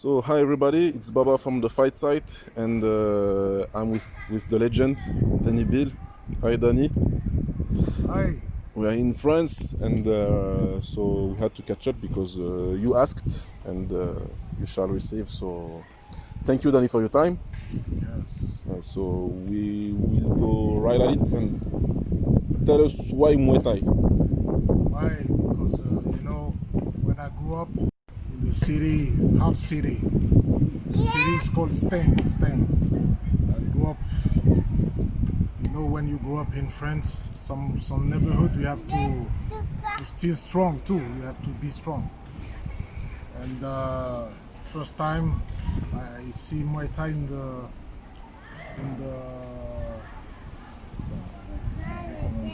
So hi everybody, it's Baba from the fight site, and I'm with the legend Dany Bill. Hi Dany. Hi. We are in France, and so we had to catch up because you asked, and you shall receive. So thank you Dany for your time. Yes. So we will go right at it and tell us why Muay Thai. Why? Because when I grew up in the city, hot city, the city is called Spain. I grew up. When you grow up in France, some neighborhood you have to still strong too. You have to be strong. And first time I see Muay Thai in the comment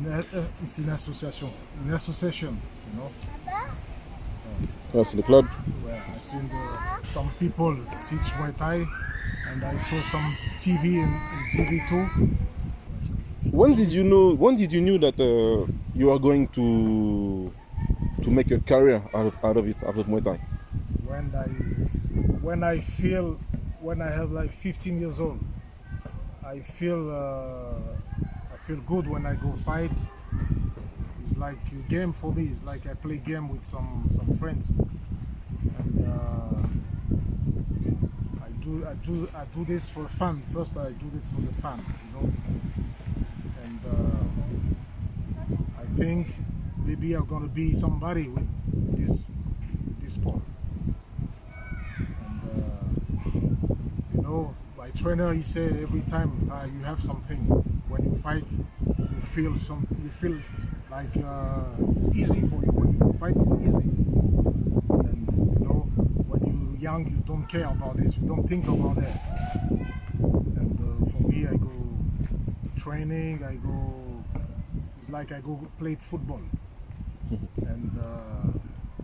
dire, it's an association, you know. Yes, the club. Where I seen some people teach Muay Thai, and I saw some TV and TV too. When did you know? When did you knew that you are going to make a career out of Muay Thai? When I when I feel when I have like 15 years old, I feel good when I go fight. It's like a game for me. It's like I play game with some friends, and I do this for fun. First, I do this for the fun, and I think maybe I'm gonna be somebody with this sport. And my trainer, he say every time you have something when you fight, you feel like it's easy for you. When you fight, it's easy. And when you're young, you don't care about this. You don't think about that. And for me, I go training. It's like I go play football. And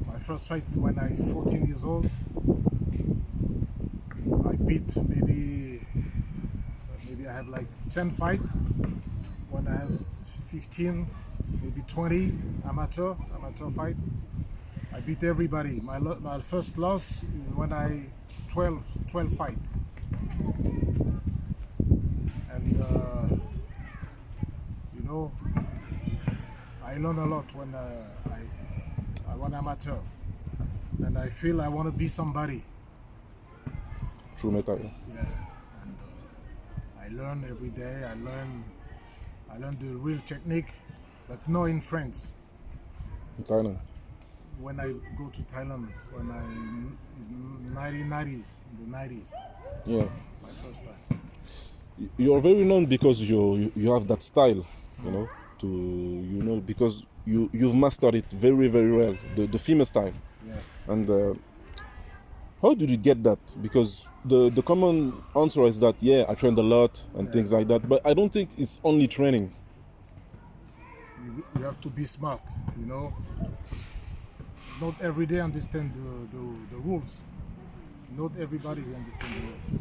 my first fight when I 14 years old, I beat maybe I have like 10 fights. When I have 15, maybe 20 amateur fight, I beat everybody. My first loss is when I 12 fight. And I learn a lot when I want amateur, and I feel I want to be somebody. True Muay Thai. Yeah, and I learn every day. I learn the real technique, but not in France. In Thailand. When I go to Thailand, when it's 1990s, in the 90s, Yeah. my first time. You're very known because you have that style, because you've mastered it very well, the famous style. Yeah. And how did you get that? Because the common answer is that I trained a lot and things like that, but I don't think it's only training. You have to be smart, Not every day understand the rules. Not everybody understand the rules.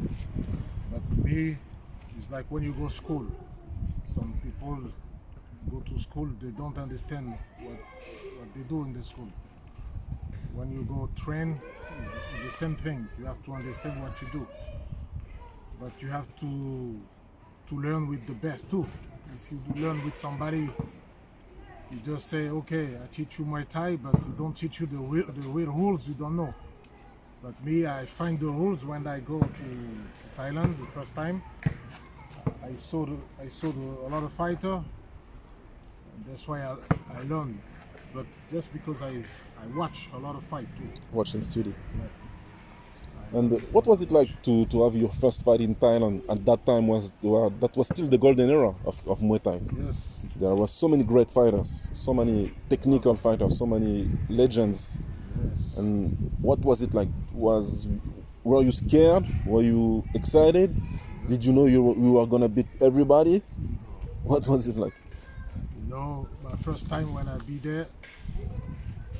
But me, it's like when you go school. Some people go to school, they don't understand what they do in the school. When you go train, it's the same thing. You have to understand what you do. But you have to learn with the best too. If you learn with somebody, you just say, okay, I teach you Muay Thai, but you don't teach you the real rules, you don't know. But me, I find the rules when I go to Thailand the first time. I saw a lot of fighter, and that's why I learned. But just because I watch a lot of fight too. Watching studio. Yeah. And what was it like to have your first fight in Thailand? At that time that was still the golden era of Muay Thai. Yes. There were so many great fighters, so many technical fighters, so many legends. Yes. And what was it like? Were you scared? Were you excited? Did you know you were gonna beat everybody? What was it like? My first time when I be there,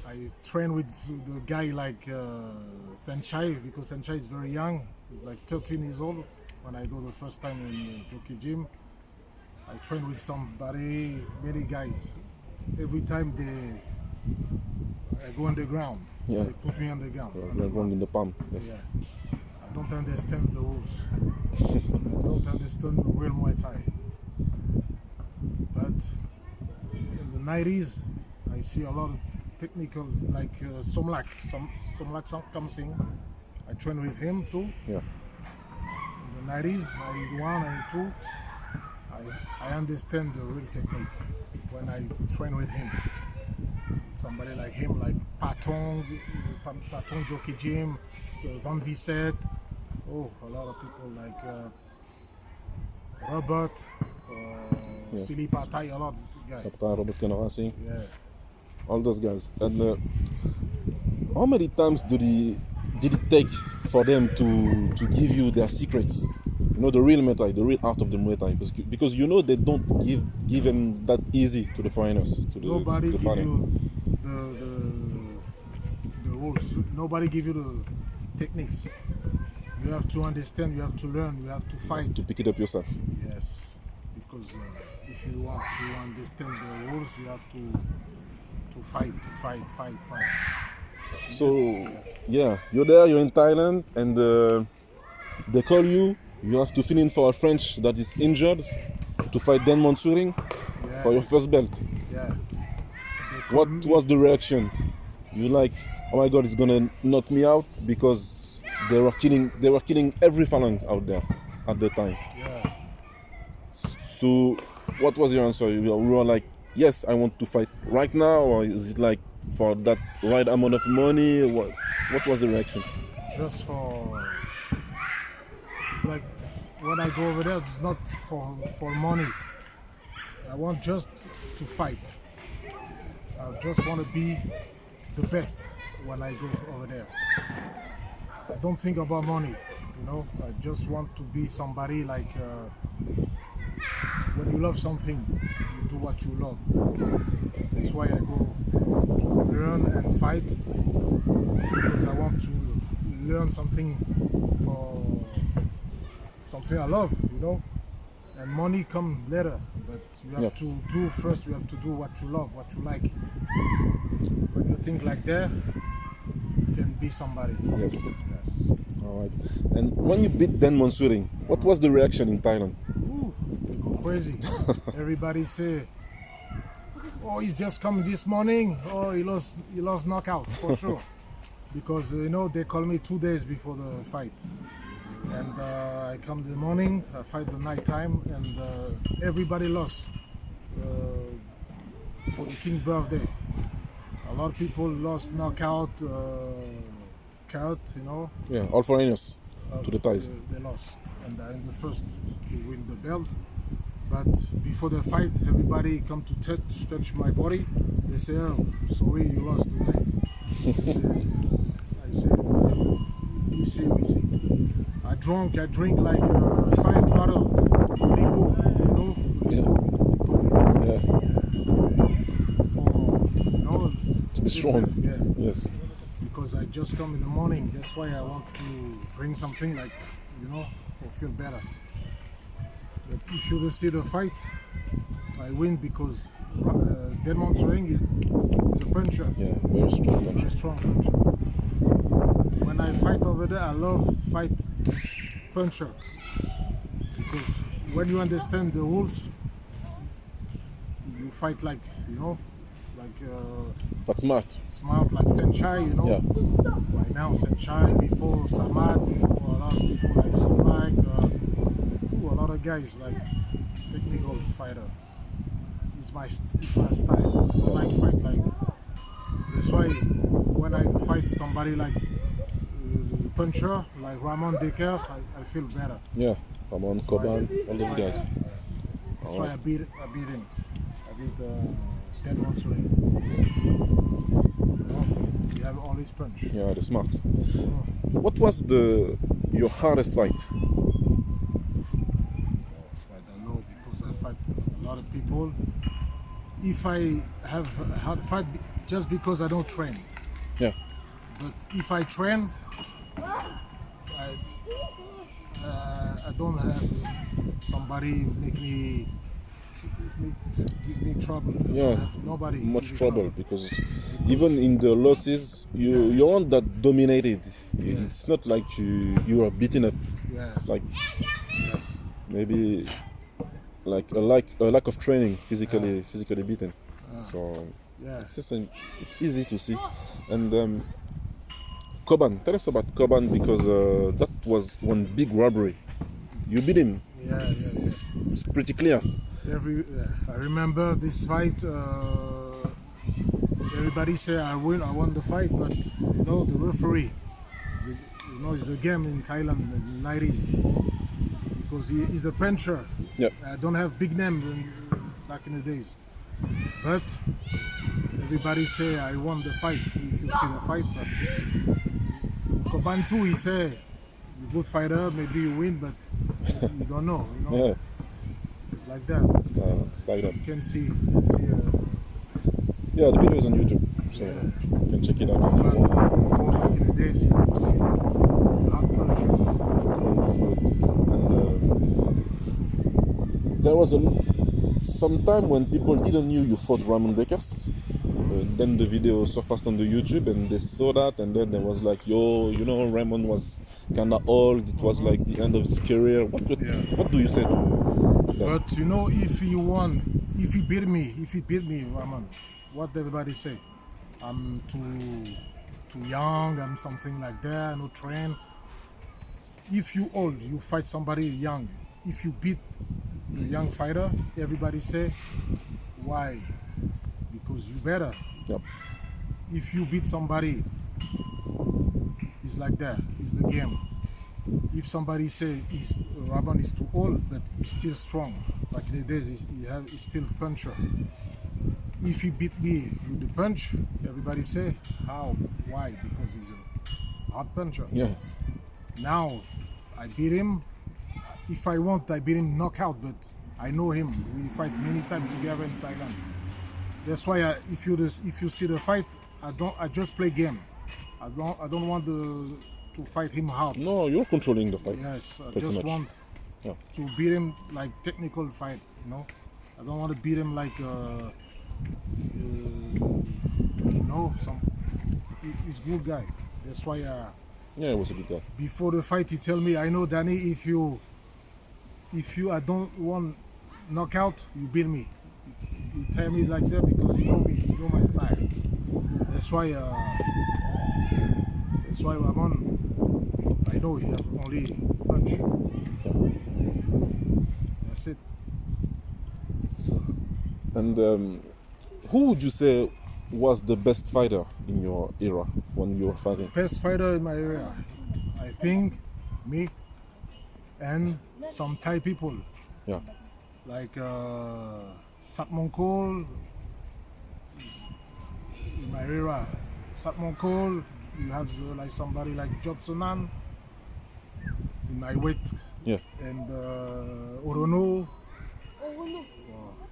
I train with the guy like Senchai, because Senchai is very young. He's like 13 years old. When I go the first time in the jockey gym, I train with many guys. Every time I go on the ground. Yeah. They put me on the ground. Wrong in the palm. Yes. Yeah. I don't understand the rules. I don't understand the real Muay Thai. But in the 90s, I see a lot of technical, like Somlak comes in. I train with him too. Yeah. In the 90s, 91, 92, I understand the real technique when I train with him. Somebody like him, like Patong Jockey Jim, Van Visset. Oh, a lot of people like Robert, Yes. Silly Patai, a lot of guys. Sapta, Robert Canarasi, Yeah. all those guys. And how many times did it take for them to give you their secrets? You know, the real Muay Thai, the real art of the Muay Thai, because you know they don't give them that easy to the foreigners, to the Nobody give foreign. you the rules. Nobody give you the techniques. You have to understand. You have to learn. You have to fight. To pick it up yourself. Yes, because if you want to understand the rules, you have to fight. So yeah, you're there, you're in Thailand, and they call you. You have to fill in for a French that is injured to fight Dan Mansuring Yeah, for your first belt. yeah. They call What me- was the reaction? You like, oh my God, it's gonna knock me out, because they were killing every farang out there at the time. Yeah. So what was your answer? You were like, yes, I want to fight right now, or is it like for that right amount of money? What was the reaction? Just for it's like when I go over there, it's not for money. I want just to fight. I just want to be the best when I go over there. I don't think about money, you know. I just want to be somebody like when you love something, you do what you love. That's why I go to learn and fight, because I want to learn something for something I love, you know. And money comes later, but you have to do first. You have to do what you love, what you like. When you think like that, you can be somebody. Yes. Yes. All right. And when you beat Dan Mansuring, what was the reaction in Thailand? Ooh, they go crazy. Everybody say, "Oh, he's just come this morning. Oh, he lost knockout for sure." Because you know they call me 2 days before the fight, and I come in the morning, I fight the night time, and everybody lost for the king's birthday. A lot of people lost knockout, count, you know. Yeah, all foreigners to the Thais. They lost, and I'm the first to win the belt. But before the fight, everybody come to touch my body. They say, "Oh, sorry, you lost tonight." I say, we see. I drink like 5 bottles, Lipo, you know. Yeah. Lipo. Yeah, For, you know, to be strong. Yeah. Yes. Because I just come in the morning. That's why I want to drink something like, you know, to feel better. But if you see the fight, I win because Denmont Swing is a puncher, Yeah, very strong very punch. strong puncher. When I fight over there, I love fight puncher, because when you understand the rules, you fight like, you know, like But smart. smart, like Senchai, you know. Yeah. Right now, Senchai, before Samad, before a lot of people like Somlak, a lot of guys like technical fighter. It's my style. I like fight like. That's why when I fight somebody like puncher, like Ramon Dekers, I feel better. Yeah. Ramon, Koban, all those guys. That's why I beat him. I beat Ted Monsoring. He have all his punch. Yeah, the smarts. What was your hardest fight? I don't know, because I fight a lot of people. If I have a hard fight, just because I don't train. Yeah. But if I train, I don't have somebody give me trouble. Yeah. Nobody. Much give me trouble because even in the losses, you aren't that dominated. Yeah. It's not like you are beaten up. Yeah. It's like maybe like a lack of training, physically beaten. So Yeah. it's easy to see. And Koban, tell us about Koban, because that was one big robbery. You beat him. Yeah. It's pretty clear. I remember this fight. Everybody say I won the fight, but the referee, it's a game in Thailand in the 90s, because he's a puncher. Yeah. I don't have big name back in the days, but everybody say I won the fight. If you see the fight, but Koban too, he say you're a good fighter, maybe you win, but you don't know. Yeah. It's like that. It's like that. You can see. Yeah, the video is on YouTube, so you can check it out. So back in the days, you see hard punch. It's good. And there was some time when people didn't know you fought Ramon Dekers. Then the video surfaced on the YouTube, and they saw that, and then there was like, Ramon was kind of old. It was like the end of his career. What do you say to that? But if he won, if he beat me, Ramon, what everybody say? I'm too young, I'm something like that, no train. If you old, you fight somebody young. If you beat the young fighter, everybody say, why? Because you better. Yep. If you beat somebody, it's like that. It's the game. If somebody say Ramon is too old, but he's still strong, like in the days, he's still puncher. If he beat me with the punch, everybody say, how? Why? Because he's a hard puncher. Yeah. Now, I beat him. If I want, I beat him knockout, but I know him. We fight many times together in Thailand. That's why if you see the fight, I just play game. I don't want to fight him hard. No, you're controlling the fight. Yes, I pretty just much. want to beat him like technical fight. I don't want to beat him like he's good guy. That's why Yeah, he was a good guy. before the fight he tell me, I know Dany, if you I don't want knockout, you beat me. He tell me like that because he know me, he know my style. That's why Ramon, I know he has only punch. That's it. And who would you say was the best fighter in your era when you were fighting? Best fighter in my area, I think me and some Thai people Yeah. like Satmongkol in my era. Satmongkol, you have like somebody like Jotsunan in my weight, Yeah. and Orono.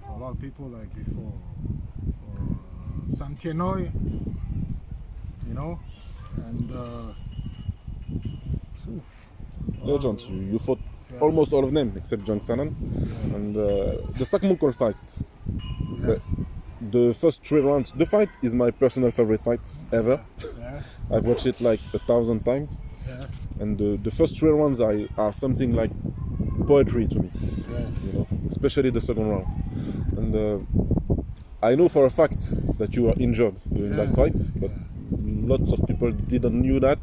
A lot of people like before. Santienoy, and Legends. You fought almost all of them except Jung Sanan. And the Sakmunkol fight. The first 3 rounds. The fight is my personal favorite fight ever. yeah, I've watched it like 1,000 times. yeah, And the first 3 rounds are something like poetry to me. yeah. Especially the second round. And I know for a fact that you were injured during that fight, but lots of people didn't knew that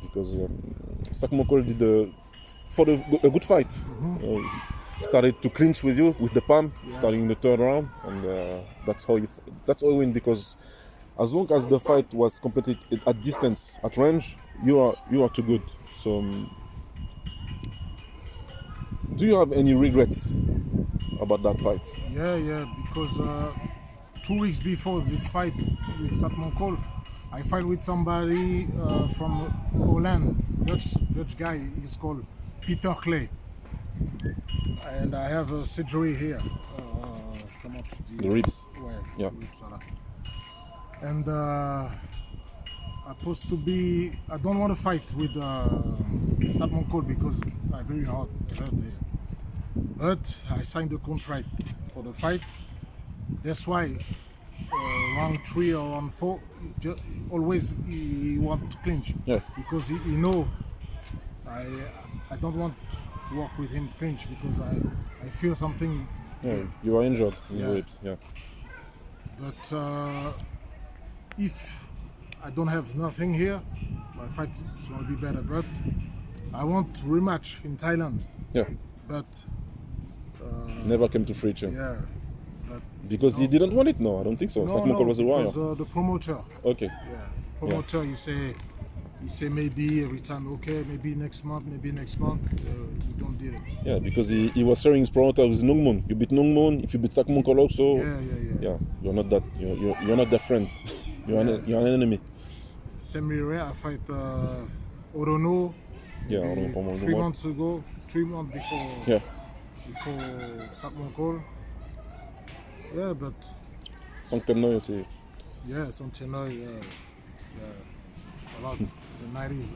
because Sakmokol did a good fight. Started to clinch with you with the palm, starting in the 3rd round, and that's how you win, because as long as the fight was completed at distance, at range, you are too good. So do you have any regrets about that fight? Yeah, because 2 weeks before this fight with Satmongkol, I fight with somebody from Holland, Dutch guy. He's called Peter Clay, and I have a surgery here. Come up to The ribs. Yeah. Ribs, voilà. And supposed to be. I don't want to fight with Satmongkol because I'm very hurt there. But I signed the contract for the fight. That's why round 3 or round 4, always he want to clinch. Yeah. Because he know I don't want to work with him clinch because I feel something. Yeah, you are injured in your Yeah. ribs. Yeah. But if I don't have nothing here, my fight is going to be better. But I want to rematch in Thailand. Yeah. But Never came to fruition. yeah, but Because he didn't want it? No, I don't think so. Sakmunkol was a warrior. because the promoter. Okay. Yeah, promoter. He say maybe every time. Okay, maybe next month. We don't do it. Yeah, because he was sharing his promoter with Nungmun. You beat Nungmun, if you beat Sakmunkol also. Yeah. You're not that. You're not their friend. You're an enemy. Semi-rare. I fight Orono. Yeah, maybe Orono Pomo 3 Lumot. months ago. 3 months before. Yeah. Before Sakmunkol. Yeah, but Sanctennoy aussi. yeah, Sanchenoy. A lot. The 90s.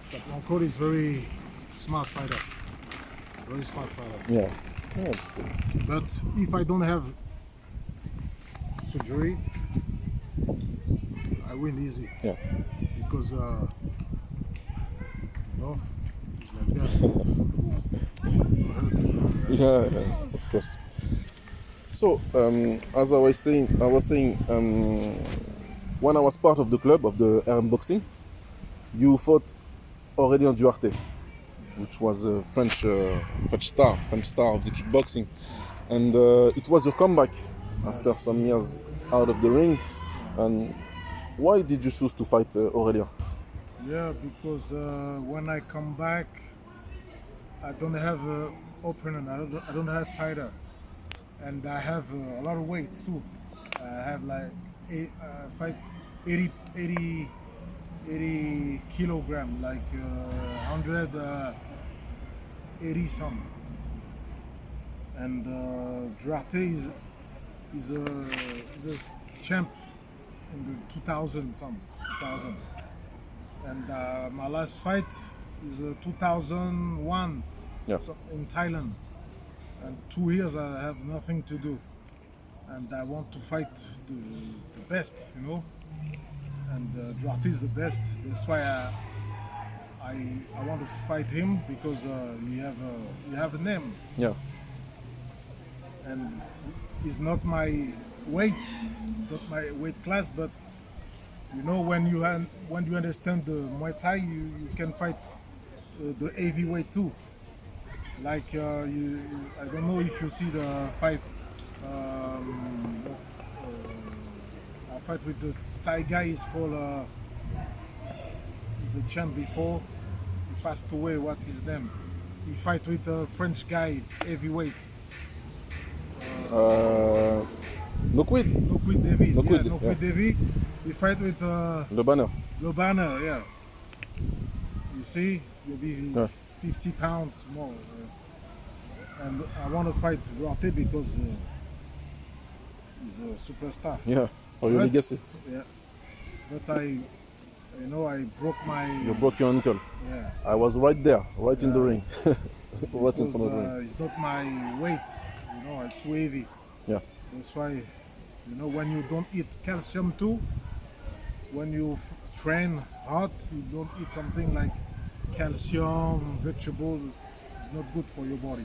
Sakmunkol is very smart fighter. Very smart fighter. Yeah. Yeah, that's good. But if I don't have surgery, I win easy. Yeah. Because it's like that. Yeah, of course. So, as I was saying, when I was part of the club of the RM Boxing, you fought Aurélien Duarte, which was a French star of the kickboxing, and it was your comeback after some years out of the ring. And why did you choose to fight Aurélien? Yeah, because when I come back, I don't have an opponent. I don't have fighter, and I have a lot of weight too. I have like fight 80 kilogram, like 180 some. And Duarte is a champ in the 2000. And my last fight is 2001 Yeah. in Thailand. And 2 years I have nothing to do. And I want to fight the best, And Duarte is the best. That's why I want to fight him because you have a name. Yeah. And it's not my weight, not my weight class, but when you understand the Muay Thai, you can fight the heavyweight too. Like I don't know if you see the fight. I fight with the Thai guy. He's called. He's a champ before. He passed away. What's his name? He fight with a French guy, heavyweight. Noquid. Noquid David. Noquid, Noquid yeah. David. He fight with Le Banner. Lobana, yeah. You see, maybe Yeah. 50 pounds more. And I want to fight Duarte because he's a superstar. Yeah. For your But- legacy. Yeah. But I broke my. You broke your ankle. Yeah. I was right there, right in the ring. Right in Because front of the ring. it's not my weight. I'm too heavy. Yeah. That's why, when you don't eat calcium too, when you train hard, you don't eat something like calcium, vegetables. It's not good for your body.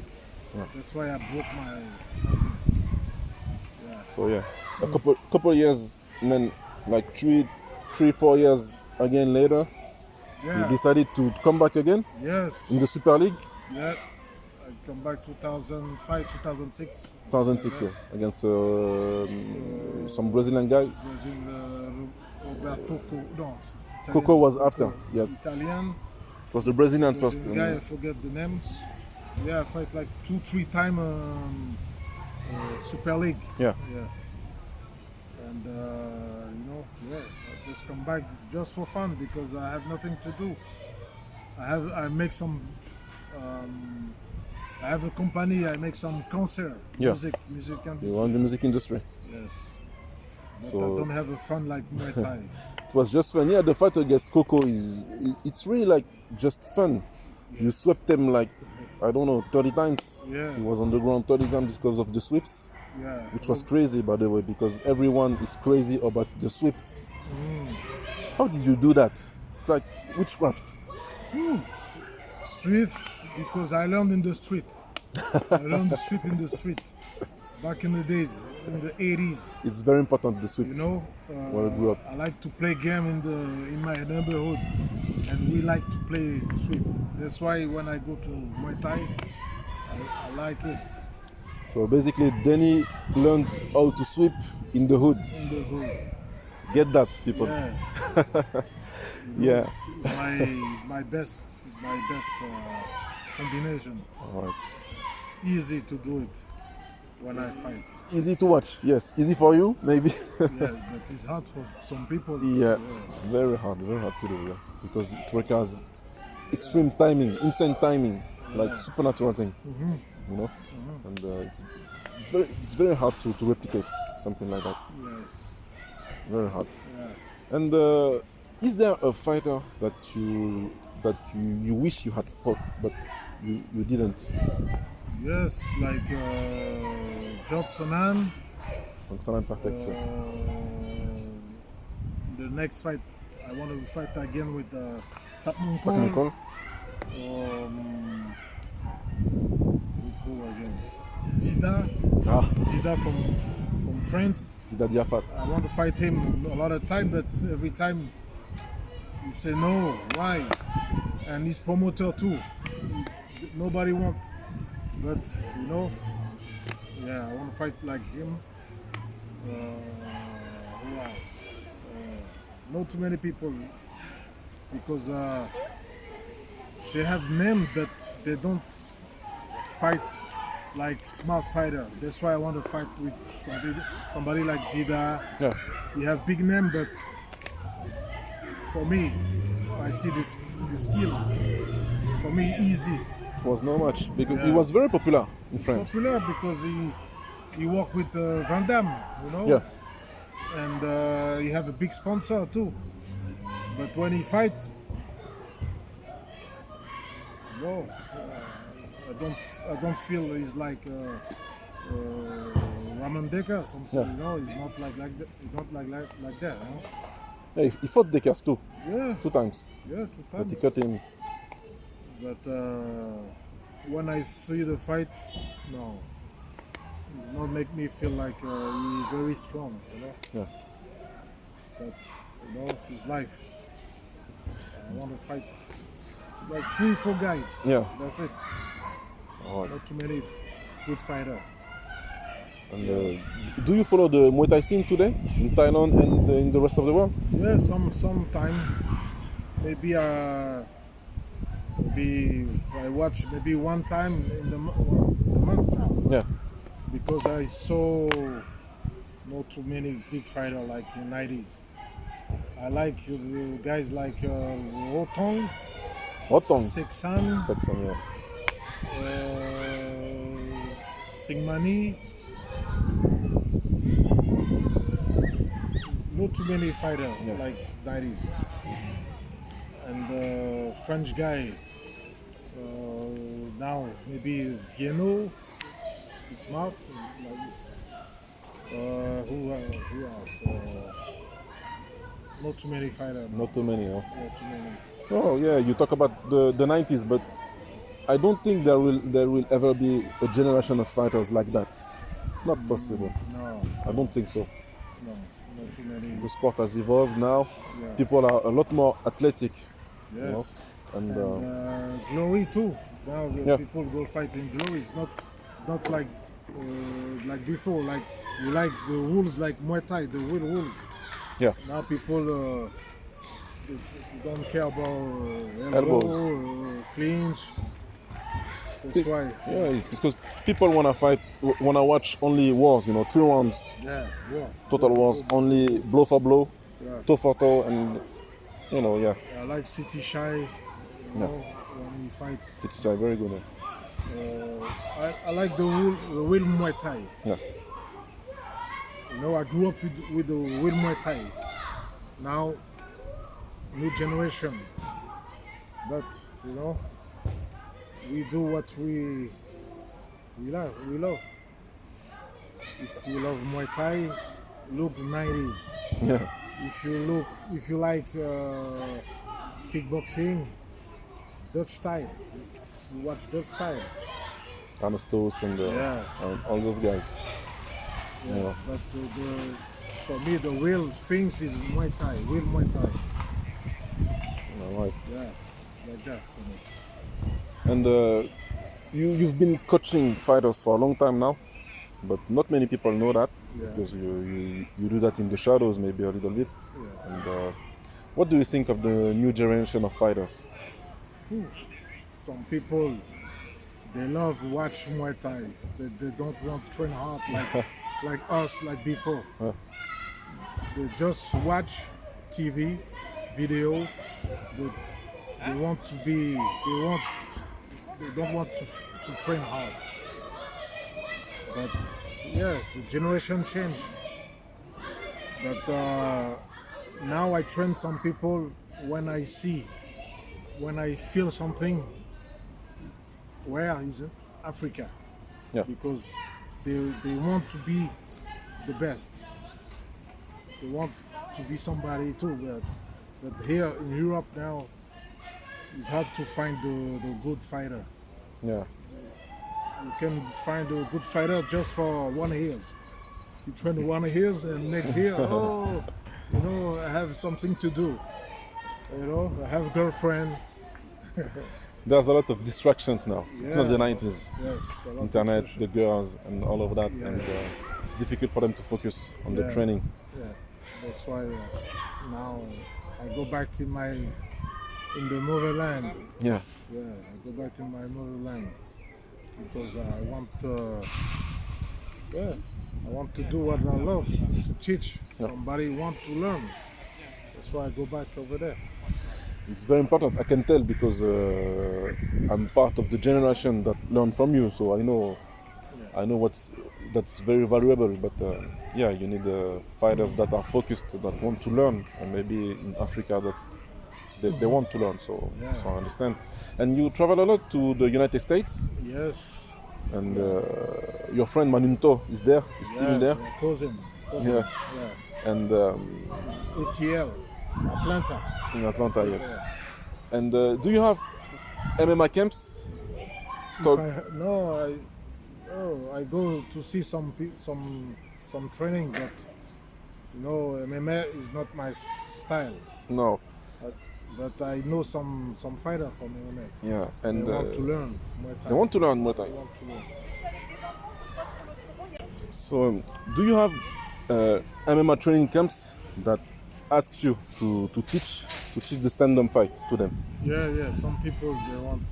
Yeah. That's why I broke my. So yeah, a couple years, and then like 4 years again later, you Yeah. decided to come back again Yes. in the Super League, Yeah. I come back 2005, 2006. 2006, yeah, against some Brazilian guy. Brazil, Roberto no. Italian. Coco was after, yes. Italian. It was the Brazilian first. Brazilian guy, I forget the names. Yeah, I fight like 2-3 time Super League. Yeah. And I just come back just for fun because I have nothing to do. I make some. I have a company. I make some concert, Yeah. music You industry. were in the music industry. Yes. But So- I don't have a fun like Muay Thai. It was just fun. Yeah, the fight against Coco it's really like just fun. You swept him like, I don't know, 30 times. Yeah. He was on the ground 30 times because of the sweeps. Yeah. which was crazy, by the way, because everyone is crazy about the sweeps. How did you do that? It's like witchcraft. Sweep, because I learned in the street. I learned to sweep in the street back in the days, in the 80s. It's very important, the sweep. You know, Where I grew up. I like to play game in my neighborhood, and we like to play sweep. That's why when I go to Muay Thai, I like it So basically, Dany learned how to sweep in the hood. in the hood. Get that, people. Yeah, Yeah. it's my best combination. All right. Easy to do it when I fight. Easy to watch, yes. Easy for you, maybe. Yeah, but it's hard for some people. Yeah, very hard to do, yeah. Because it requires extreme timing, insane timing, like supernatural thing, you know. And it's very hard to replicate something like that. Yes. Very hard. Yeah. And is there a fighter that you wish you had fought but you didn't? Yes, like Johnson. Roxanne Fartex, yes. The next fight, I want to fight again with Sapnum Nicole? with who again? Dida. Ah, Dida from France. Dida Diafat. I want to fight him a lot of time, but every time you say no. Why? And his promoter too. Nobody wants. But you know, yeah, I want to fight like him. Who else? Not too many people, because they have name, but they don't fight like smart fighter. That's why I want to fight with somebody like Jida. Yeah. He have big name, but for me, I see the skills. For me, easy. It was not much because he was very popular in France. Popular because he worked with Van Damme, you know. Yeah. And he have a big sponsor too. But when he fight, no, I don't feel he's like Raman Deka, something. Yeah. You know, he's not like that. He's not like that. You know? Yeah, he fought Dekers too, Yeah, 2 times, yeah, 2 but times. he cut him. But when I see the fight, no, it's not make me feel like he's very strong, you know. Yeah. But you know, his life. I want to fight like 3-4 guys. Yeah. That's it. All right. Not too many good fighter. And do you follow the Muay Thai scene today in Thailand and in the rest of the world? Yeah, sometime maybe I watch maybe one time in the month now. Yeah. Because I saw not too many big fighters like in 90s. I like guys like Rotong, Otong. Seksan, Saxon, yeah. Singmani. Not too many fighters like 90s. And French guy now maybe Vienno is smart like this. Who else? Not too many fighters. Not too many, huh? Not too many. Oh yeah, you talk about the 90s, but I don't think there will ever be a generation of fighters like that. It's not possible. No, I don't think so. no, not too many. The sport has evolved now. Yeah. People are a lot more athletic. You know? Yes. And Glory too. Now Yeah. people go fight in Glory. It's not like before. Like you like the rules like Muay Thai, the real rules. yeah, Now people they don't care about Elbows. clinch. That's why. yeah, because people wanna fight, wanna watch only wars. 3 rounds, Yeah. total wars, only blow for blow, Yeah. toe for toe, and yeah, I like City Shy. You know, when we fight. City Chai, very good. I like the real Muay Thai. Yeah, I grew up with the real Muay Thai. Now, new generation. But we do what we love. If you love Muay Thai, look 90s. Yeah. If you like kickboxing, Dutch style, you watch Dutch style. Thomas Toast and Yeah. all those guys. Yeah. Yeah. But for me, the real things is Muay Thai, real Muay Thai. All right. Yeah, like that. For me. And you've been coaching fighters for a long time now, but not many people know that Yeah. because you do that in the shadows maybe a little bit. Yeah. And what do you think of the new generation of fighters? Some people they love watch Muay Thai. They don't want to train hard like us like before. Yeah. They just watch TV, video, but they want to be they don't want to train hard. But yeah, the generation changed. But now I train some people when I feel something. Where is Africa? Yeah. Because they want to be the best. They want to be somebody too. But here in Europe now, it's hard to find the good fighter. Yeah. You can find a good fighter just for 1 year. You train 1 year and next year, oh, I have something to do. I have a girlfriend. There's a lot of distractions now. It's not Yeah. the 90s. Yes, a lot of Internet, distraction. the girls, and all of that, Yeah. and it's difficult for them to focus on the Yeah. training. Yeah, that's why now I go back in the motherland. Yeah. Yeah, I go back to my motherland because I want to do what I love, to teach. Yeah. Somebody want to learn. That's why I go back over there. It's very important. I can tell because I'm part of the generation that learned from you, so I know that's very valuable. But yeah, you need fighters that are focused, that want to learn, and maybe in Africa they want to learn. So Yeah. so I understand. And you travel a lot to the United States, Yes. and your friend Manunto is there, is still Yes, there, my cousin. Yeah. Yeah. and ATL, Atlanta. in Atlanta, yes. Yeah. And do you have MMA camps? If I go to see some training, but MMA is not my style. No. But I know some fighter from MMA. Yeah, and They want to learn Muay Thai. they want to learn Muay Thai. They want to learn. So, do you have MMA training camps that ask you to teach the stand-up fight to them? Yeah. Some people they want,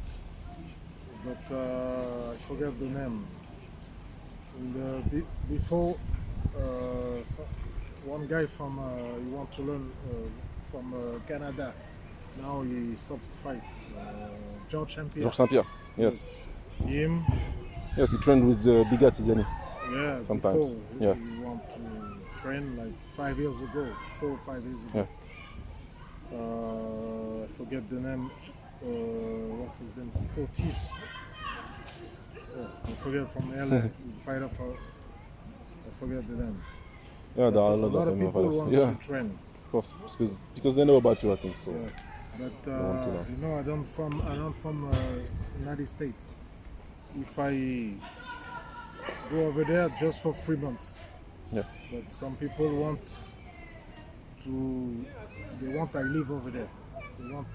but I forget the name. Before, one guy from he want to learn from Canada. Now he stopped to fight. George Champion. Georges Saint-Pierre. Yes. Him. Yes, he trained with Bigatti Diagne. Yeah. Sometimes, Before, yeah. He want to train like 5 years ago, 4 or 5 years ago. Yeah. I forget the name. What is the name? Otis. I forget from LA. Fighter for. I forget the name. Yeah, there are a A lot lot of of MMA people fighters. want Yeah, to train. of course, because they know about you, I think. So Yeah. But want to learn. I'm not from United States. If I go over there just for 3 months, yeah, but some people want I live over there. They want,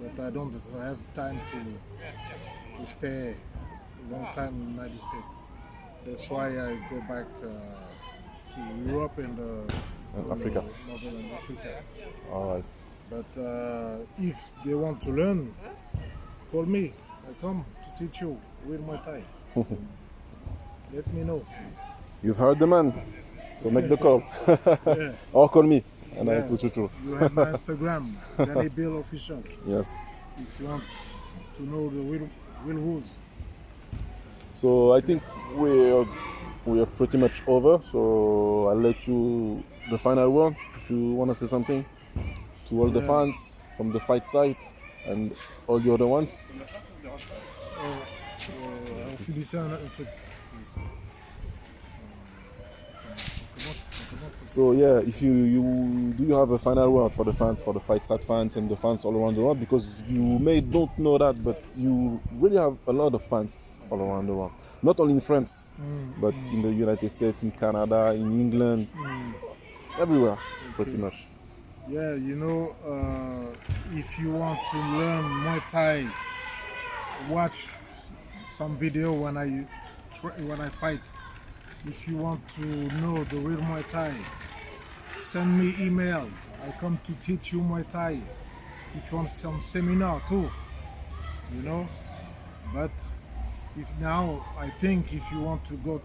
but I don't have time to stay a long time in the United States. That's why I go back to Europe and Africa. Northern Africa. All right. But if they want to learn, call me. I come to teach you with Muay Thai. Let me know. You've heard the man, so make the call Yeah. or call me, and I Yeah. put you through. You have my Instagram, Dany Bill official. Yes. If you want to know the real rules. So I think we are pretty much over. So I'll let you the final word if you want to say something to all the Yeah. fans from the fight site and all the other ones. On finissait un truc. So yeah, if you do you have a final word for the fans, for the Fight Sat fans and the fans all around the world? Because you may don't know that, but you really have a lot of fans all around the world. Not only in France, but in the United States, in Canada, in England, everywhere, pretty much. Yeah, you know, if you want to learn Muay Thai, watch some video when I fight. If you want to know the real Muay Thai, send me email. I come to teach you Muay Thai. If you want some seminar too, you know. But if now I think if you go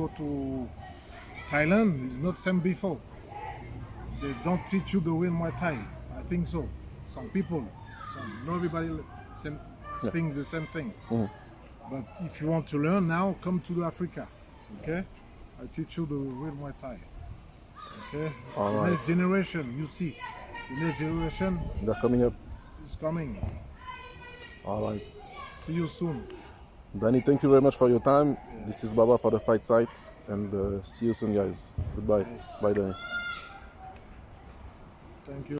to Thailand, it's not same before. They don't teach you the real Muay Thai. I think so. Some people, not everybody same think the same thing. But if you want to learn now, come to Africa. Okay? I teach you the real Muay Thai. Okay? All The right. next generation, you see. The next generation They're coming up. is coming. All right. See you soon. Dany, thank you very much for your time. This is Baba for the Fight Site, and see you soon, guys. Goodbye. Yes. Bye, Dany. Thank you.